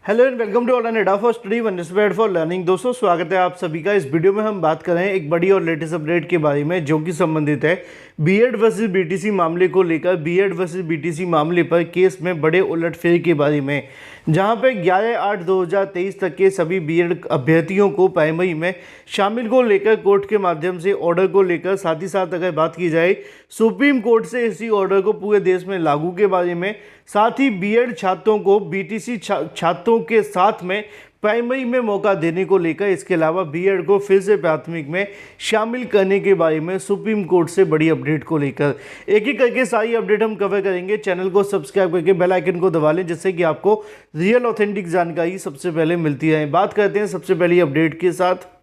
Hello and welcome to online Adda for study one inspired for learning. दोस्तों स्वागत है आप सभी का। इस वीडियो में हम बात कर रहे हैं एक बड़ी और लेटेस्ट अपडेट के बारे में जो कि संबंधित है बीएड वर्सेस बीटीसी मामले को लेकर। बीएड वर्सेस बीटीसी मामले पर केस में बड़े उलटफेर के बारे में, जहां पे 11/8/2023 तक के सभी बीएड अभ्यर्थियों को प्राइमरी में शामिल को लेकर कोर्ट के माध्यम से ऑर्डर को लेकर, साथ ही साथ अगर बात की जाए सुप्रीम कोर्ट से इसी ऑर्डर को पूरे देश में लागू के बारे में, साथ ही बीएड छात्रों को बीटीसी छात्रों के साथ में प्राइमरी में मौका देने को लेकर, इसके अलावा बीएड को फिर से प्राथमिक में शामिल करने के बारे में सुप्रीम कोर्ट से बड़ी अपडेट को लेकर एक एक करके सारी अपडेट हम कवर करेंगे। चैनल को सब्सक्राइब करके बेल आइकन को दबा लें जिससे कि आपको रियल ऑथेंटिक जानकारी सबसे पहले मिलती है। बात करते हैं सबसे पहली अपडेट के साथ।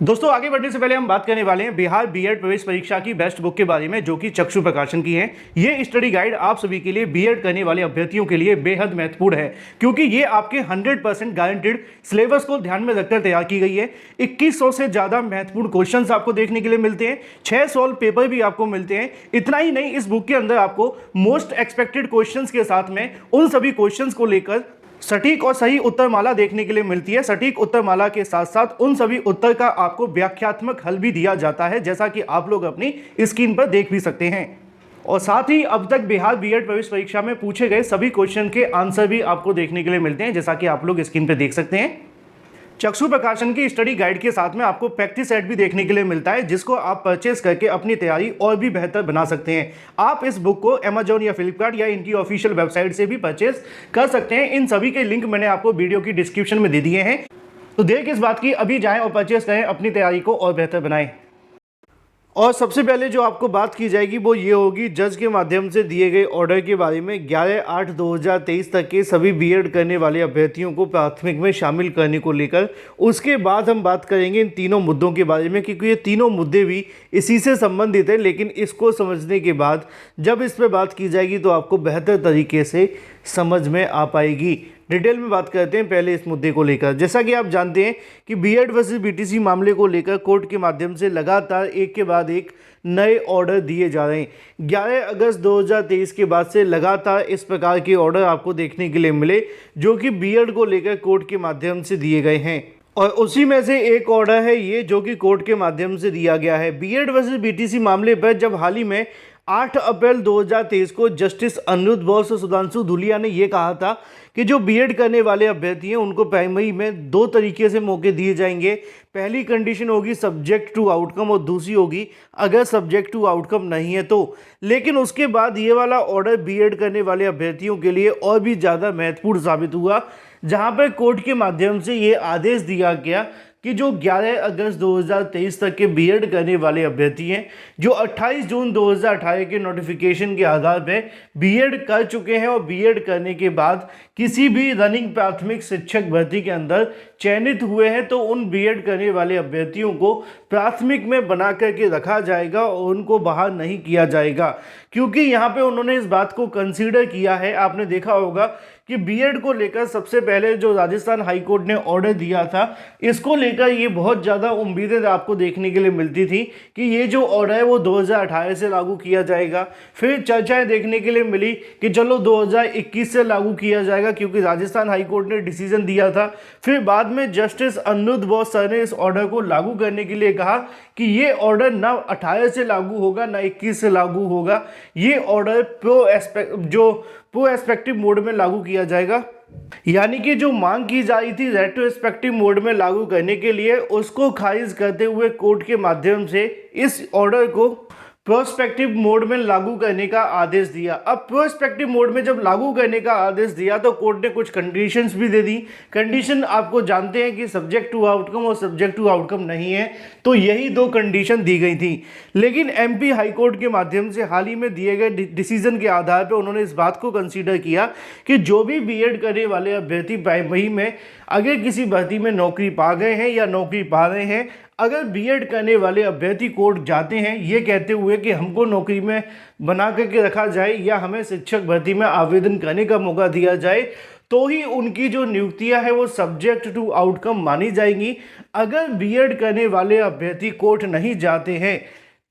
दोस्तों आगे बढ़ने से पहले हम बात करने वाले हैं बिहार बीएड प्रवेश परीक्षा की बेस्ट बुक के बारे में, जो कि चक्षु प्रकाशन की है। ये स्टडी गाइड आप सभी के लिए बीएड करने वाले अभ्यर्थियों के लिए बेहद महत्वपूर्ण है, क्योंकि ये आपके 100% गारंटेड सिलेबस को ध्यान में रखकर तैयार की गई है। 2100 से ज़्यादा महत्वपूर्ण क्वेश्चंस आपको देखने के लिए मिलते हैं, 6 सॉल्व पेपर भी आपको मिलते हैं। इतना ही नहीं, इस बुक के अंदर आपको मोस्ट एक्सपेक्टेड क्वेश्चंस के साथ में उन सभी क्वेश्चंस को लेकर सटीक और सही उत्तरमाला देखने के लिए मिलती है। सटीक उत्तरमाला के साथ साथ उन सभी उत्तर का आपको व्याख्यात्मक हल भी दिया जाता है, जैसा कि आप लोग अपनी स्क्रीन पर देख भी सकते हैं। और साथ ही अब तक बिहार बीएड प्रवेश परीक्षा में पूछे गए सभी क्वेश्चन के आंसर भी आपको देखने के लिए मिलते हैं, जैसा कि आप लोग स्क्रीन पर देख सकते हैं। चक्षु प्रकाशन की स्टडी गाइड के साथ में आपको प्रैक्टिस सेट भी देखने के लिए मिलता है, जिसको आप परचेस करके अपनी तैयारी और भी बेहतर बना सकते हैं। आप इस बुक को अमेजॉन या फ्लिपकार्ट या इनकी ऑफिशियल वेबसाइट से भी परचेस कर सकते हैं। इन सभी के लिंक मैंने आपको वीडियो की डिस्क्रिप्शन में दे दिए हैं, तो देर किस बात की, अभी जाएं और परचेस करें, अपनी तैयारी को और बेहतर बनाएं। और सबसे पहले जो आपको बात की जाएगी वो ये होगी जज के माध्यम से दिए गए ऑर्डर के बारे में। 11/8/2023 तक के सभी बीएड करने वाले अभ्यर्थियों को प्राथमिक में शामिल करने को लेकर। उसके बाद हम बात करेंगे इन तीनों मुद्दों के बारे में, क्योंकि ये तीनों मुद्दे भी इसी से संबंधित है। लेकिन इसको समझने के बाद जब इस पर बात की जाएगी तो आपको बेहतर तरीके से समझ में आ पाएगी। डिटेल में बात करते हैं पहले इस मुद्दे को लेकर। जैसा कि आप जानते हैं कि बीएड वर्सेस बीटीसी मामले को लेकर कोर्ट के माध्यम से लगातार एक के बाद एक नए ऑर्डर दिए जा रहे हैं। 11 अगस्त 2023 के बाद से लगातार इस प्रकार के ऑर्डर आपको देखने के लिए मिले, जो कि बीएड को लेकर कोर्ट के माध्यम से दिए गए हैं। और उसी में से एक ऑर्डर है ये जो कि कोर्ट के माध्यम से दिया गया है। बीएड वर्सेस बीटीसी मामले पर जब हाल ही में 8 अप्रैल 2023 को जस्टिस अनिरुद्ध बोस और सुधांशु धूलिया ने यह कहा था कि जो बीएड करने वाले अभ्यर्थी हैं उनको प्राइमरी में 2 तरीके से मौके दिए जाएंगे। पहली कंडीशन होगी सब्जेक्ट टू आउटकम और दूसरी होगी अगर सब्जेक्ट टू आउटकम नहीं है तो। लेकिन उसके बाद ये वाला ऑर्डर बीएड करने वाले अभ्यर्थियों के लिए और भी ज़्यादा महत्वपूर्ण साबित हुआ, जहां पर कोर्ट के माध्यम से ये आदेश दिया गया कि जो 11 अगस्त 2023 तक के बीएड करने वाले अभ्यर्थी हैं, जो 28 जून 2018 के नोटिफिकेशन के आधार पर बीएड कर चुके हैं और बीएड करने के बाद किसी भी रनिंग प्राथमिक शिक्षक भर्ती के अंदर चयनित हुए हैं, तो उन बीएड करने वाले अभ्यर्थियों को प्राथमिक में बना करके रखा जाएगा और उनको बाहर नहीं किया जाएगा। क्योंकि यहाँ पे उन्होंने इस बात को कंसीडर किया है। आपने देखा होगा कि बीएड को लेकर सबसे पहले जो राजस्थान हाईकोर्ट ने ऑर्डर दिया था, इसको लेकर ये बहुत ज़्यादा उम्मीदें आपको देखने के लिए मिलती थी कि ये जो ऑर्डर है वो 2018 से लागू किया जाएगा। फिर चर्चाएं देखने के लिए मिली कि चलो 2021 से लागू किया जाएगा, क्योंकि राजस्थान हाईकोर्ट ने डिसीजन दिया था। फिर बाद में जस्टिस अनिरुद्ध बोस सर ने इस ऑर्डर को लागू करने के लिए कहा कि ये ऑर्डर ना 18 से लागू होगा ना 21 से लागू होगा, ये ऑर्डर प्रो एस्पेक्टिव मोड में लागू किया जाएगा। यानी कि जो मांग की जा रही थी रेट्रोस्पेक्टिव मोड में लागू करने के लिए, उसको खारिज करते हुए कोर्ट के माध्यम से इस ऑर्डर को प्रोस्पेक्टिव मोड में लागू करने का आदेश दिया। अब प्रोस्पेक्टिव मोड में जब लागू करने का आदेश दिया तो कोर्ट ने कुछ कंडीशंस भी दे दी। कंडीशन आपको जानते हैं कि सब्जेक्ट टू आउटकम और सब्जेक्ट टू आउटकम नहीं है, तो यही 2 कंडीशन दी गई थी। लेकिन एमपी हाईकोर्ट के माध्यम से हाल ही में दिए गए डिसीजन के आधार पर उन्होंने इस बात को कंसीडर किया कि जो भी बीएड करने वाले अभ्यर्थी प्राइमरी में अगर किसी भर्ती में नौकरी पा गए हैं या नौकरी पा रहे हैं, अगर बीएड करने वाले अभ्यर्थी कोर्ट जाते हैं ये कहते हुए कि हमको नौकरी में बना करके रखा जाए या हमें शिक्षक भर्ती में आवेदन करने का मौका दिया जाए, तो ही उनकी जो नियुक्तियां हैं वो सब्जेक्ट टू आउटकम मानी जाएंगी। अगर बीएड करने वाले अभ्यर्थी कोर्ट नहीं जाते हैं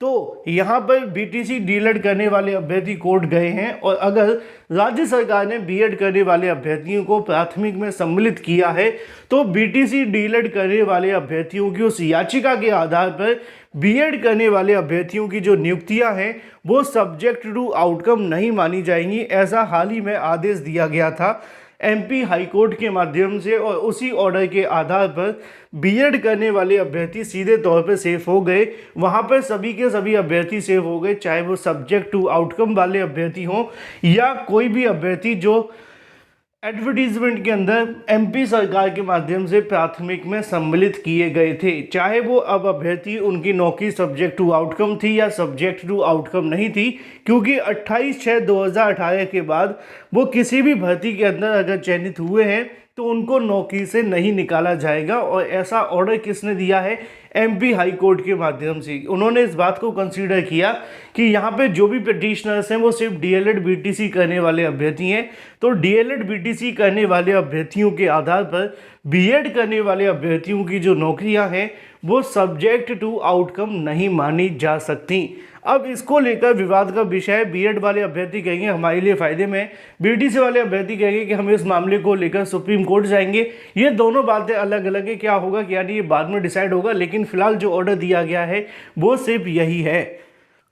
तो यहाँ पर बीटीसी डीएलएड करने वाले अभ्यर्थी कोर्ट गए हैं और अगर राज्य सरकार ने बीएड करने वाले अभ्यर्थियों को प्राथमिक में सम्मिलित किया है तो बीटीसी डीएलएड करने वाले अभ्यर्थियों की उस याचिका के आधार पर बीएड करने वाले अभ्यर्थियों की जो नियुक्तियां हैं वो सब्जेक्ट टू आउटकम नहीं मानी जाएंगी। ऐसा हाल ही में आदेश दिया गया था एमपी हाई कोर्ट के माध्यम से और उसी ऑर्डर के आधार पर बीएड करने वाले अभ्यर्थी सीधे तौर पर सेफ हो गए। वहां पर सभी के सभी अभ्यर्थी सेफ हो गए, चाहे वो सब्जेक्ट टू आउटकम वाले अभ्यर्थी हों या कोई भी अभ्यर्थी जो एडवर्टीजमेंट के अंदर एमपी सरकार के माध्यम से प्राथमिक में सम्मिलित किए गए थे। चाहे वो अब अभ्यर्थी उनकी नौकरी सब्जेक्ट टू आउटकम थी या सब्जेक्ट टू आउटकम नहीं थी, क्योंकि 28/6/2018 के बाद वो किसी भी भर्ती के अंदर अगर चयनित हुए हैं तो उनको नौकरी से नहीं निकाला जाएगा। और ऐसा ऑर्डर किसने दिया है? एमपी हाई कोर्ट के माध्यम से। उन्होंने इस बात को कंसीडर किया कि यहाँ पे जो भी पिटिशनर्स हैं वो सिर्फ डीएलएड बीटीसी करने वाले अभ्यर्थी हैं, तो डीएलएड बीटीसी करने वाले अभ्यर्थियों के आधार पर बीएड करने वाले अभ्यर्थियों की जो नौकरियां हैं वो सब्जेक्ट टू आउटकम नहीं मानी जा सकती। अब इसको लेकर विवाद का विषय है। बीएड वाले अभ्यर्थी कहेंगे हमारे लिए फ़ायदे में, बीटीसी वाले अभ्यर्थी कहेंगे कि हम इस मामले को लेकर सुप्रीम कोर्ट जाएंगे। ये दोनों बातें अलग अलग है, क्या होगा क्या नहीं ये बाद में डिसाइड होगा, लेकिन फिलहाल जो ऑर्डर दिया गया है वो सिर्फ यही है।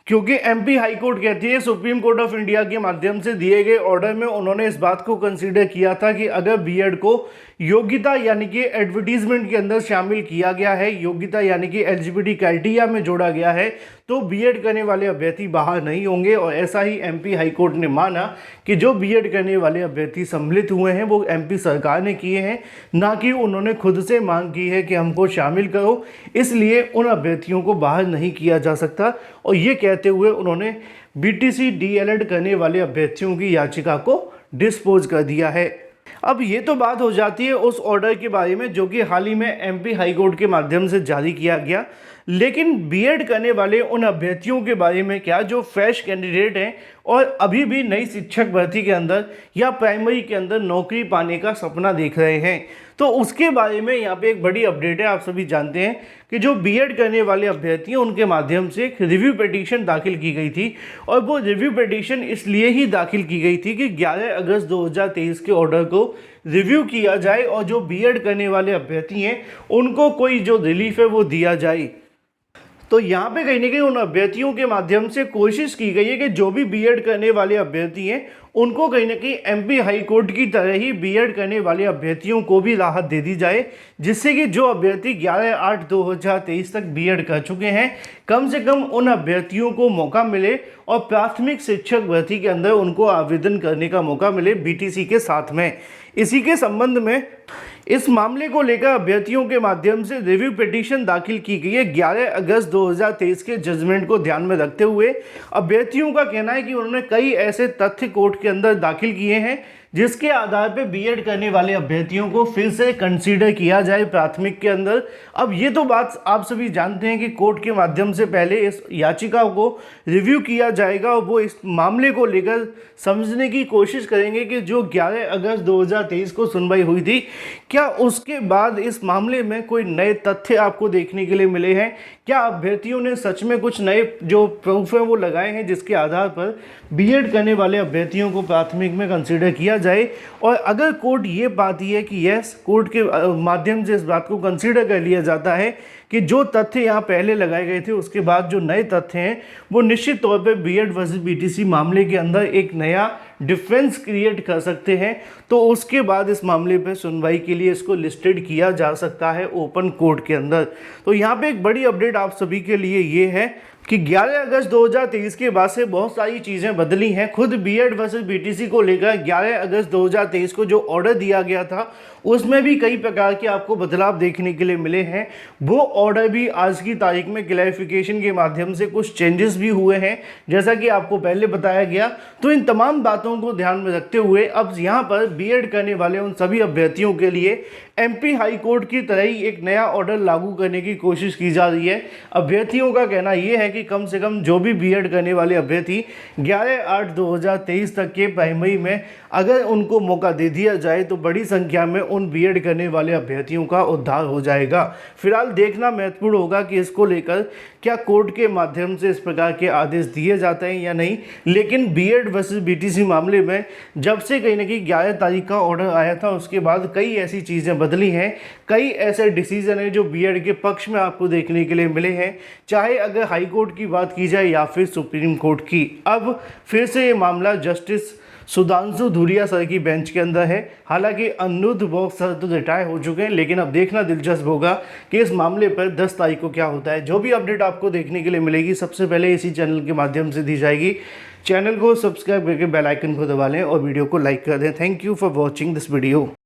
क्योंकि एमपी हाई कोर्ट कहती है सुप्रीम कोर्ट ऑफ इंडिया के माध्यम से दिए गए ऑर्डर में उन्होंने इस बात को कंसीडर किया था कि अगर बीएड को योग्यता यानी कि एडवर्टीजमेंट के अंदर शामिल किया गया है, योग्यता यानी कि एलिजिबिलिटी क्राइटेरिया में जोड़ा गया है, तो बीएड करने वाले अभ्यर्थी बाहर नहीं होंगे। और ऐसा ही एमपी हाई कोर्ट ने माना कि जो बीएड करने वाले अभ्यर्थी सम्मिलित हुए हैं वो एमपी सरकार ने किए हैं, ना कि उन्होंने खुद से मांग की है कि हमको शामिल करो, इसलिए उन अभ्यर्थियों को बाहर नहीं किया जा सकता। और ये कहते हुए उन्होंने बीटीसी डीएलएड करने वाले अभ्यर्थियों की याचिका को डिस्पोज कर दिया है। अब ये तो बात हो जाती है उस ऑर्डर के बारे में जो कि हाल ही में एमपी हाई कोर्ट के माध्यम से जारी किया गया, लेकिन बीएड करने वाले उन अभ्यर्थियों के बारे में क्या जो फ्रेश कैंडिडेट हैं और अभी भी नई शिक्षक भर्ती के अंदर या प्राइमरी के अंदर नौकरी पाने का सपना देख रहे हैं, तो उसके बारे में यहाँ पे एक बड़ी अपडेट है। आप सभी जानते हैं कि जो बीएड करने वाले अभ्यर्थी हैं उनके माध्यम से एक रिव्यू पिटीशन दाखिल की गई थी, और वो रिव्यू पिटीशन इसलिए ही दाखिल की गई थी कि 11 अगस्त 2023 के ऑर्डर को रिव्यू किया जाए और जो बीएड करने वाले अभ्यर्थी हैं उनको कोई जो रिलीफ है वो दिया जाए। तो यहाँ पे कहीं ना कहीं उन अभ्यर्थियों के माध्यम से कोशिश की गई है कि जो भी बीएड करने वाले अभ्यर्थी हैं उनको कहीं ना कहीं एमपी हाई कोर्ट की तरह ही बीएड करने वाले अभ्यर्थियों को भी राहत दे दी जाए, जिससे कि जो अभ्यर्थी 11/8/2023 तक बीएड कर चुके हैं कम से कम उन अभ्यर्थियों को मौका मिले और प्राथमिक शिक्षक भर्ती के अंदर उनको आवेदन करने का मौका मिले बीटीसी के साथ में। इसी के संबंध में इस मामले को लेकर अभ्यर्थियों के माध्यम से रिव्यू पिटीशन दाखिल की गई है 11 अगस्त 2023 के जजमेंट को ध्यान में रखते हुए। अभ्यर्थियों का कहना है कि उन्होंने कई ऐसे तथ्य कोर्ट के अंदर दाखिल किए हैं जिसके आधार पर बीएड करने वाले अभ्यर्थियों को फिर से कंसीडर किया जाए प्राथमिक के अंदर। अब ये तो बात आप सभी जानते हैं कि कोर्ट के माध्यम से पहले इस याचिका को रिव्यू किया जाएगा और वो इस मामले को लेकर समझने की कोशिश करेंगे कि जो 11 अगस्त 2023 को सुनवाई हुई थी क्या उसके बाद इस मामले में कोई नए तथ्य आपको देखने के लिए मिले हैं, क्या अभ्यर्थियों ने सच में कुछ नए जो प्रूफ है वो लगाए हैं जिसके आधार पर बीएड करने वाले अभ्यर्थियों को प्राथमिक में कंसीडर किया जाए। और अगर कोर्ट ये पाती है कि यस, कोर्ट के माध्यम से इस बात को कंसीडर कर लिया जाता है कि जो तथ्य यहाँ पहले लगाए गए थे उसके बाद जो नए तथ्य हैं वो निश्चित तौर पे बीएड वर्सेस बीटीसी मामले के अंदर एक नया डिफरेंस क्रिएट कर सकते हैं, तो उसके बाद इस मामले पे सुनवाई के लिए इसको लिस्टेड किया जा सकता है ओपन कोर्ट के अंदर। तो यहाँ पे एक बड़ी अपडेट आप सभी के लिए ये है कि 11 अगस्त 2023 के बाद से बहुत सारी चीज़ें बदली हैं। खुद बीएड वर्सेस बीटीसी को लेकर 11 अगस्त 2023 को जो ऑर्डर दिया गया था उसमें भी कई प्रकार के आपको बदलाव देखने के लिए मिले हैं। वो ऑर्डर भी आज की तारीख में क्लैरिफिकेशन के माध्यम से कुछ चेंजेस भी हुए हैं, जैसा कि आपको पहले बताया गया। तो इन तमाम बातों को ध्यान में रखते हुए अब यहाँ पर बीएड करने वाले उन सभी अभ्यर्थियों के लिए एमपी हाई कोर्ट की तरह ही एक नया ऑर्डर लागू करने की कोशिश की जा रही है। अभ्यर्थियों का कहना यह है कि कम से कम जो भी बीएड करने वाले अभ्यर्थी 11/8/2023 तक के प्राइमरी में अगर उनको मौका दे दिया जाए तो बड़ी संख्या में उन बीएड करने वाले अभ्यर्थियों का उद्धार हो जाएगा। फिलहाल देखना महत्वपूर्ण होगा कि इसको लेकर क्या कोर्ट के माध्यम से इस प्रकार के आदेश दिए जाते हैं या नहीं। लेकिन बीएड वर्सेस बीटीसी मामले में जब से कहीं ना कहीं 11 तारीख का ऑर्डर आया था उसके बाद कई ऐसी चीज़ें बदली हैं, कई ऐसे डिसीजन हैं जो बीएड के पक्ष में आपको देखने के लिए मिले हैं, चाहे अगर हाई कोर्ट की बात की जाए या फिर सुप्रीम कोर्ट की। अब फिर से ये मामला जस्टिस सुधांशु धूलिया सर की बेंच के अंदर है। हालांकि अनिरुद्ध बोस सर तो रिटायर हो चुके हैं, लेकिन अब देखना दिलचस्प होगा कि इस मामले पर 10 तारीख को क्या होता है। जो भी अपडेट आपको देखने के लिए मिलेगी सबसे पहले इसी चैनल के माध्यम से दी जाएगी। चैनल को सब्सक्राइब करके बेल आइकन को दबा लें और वीडियो को लाइक कर दें। Thank you for watching this video.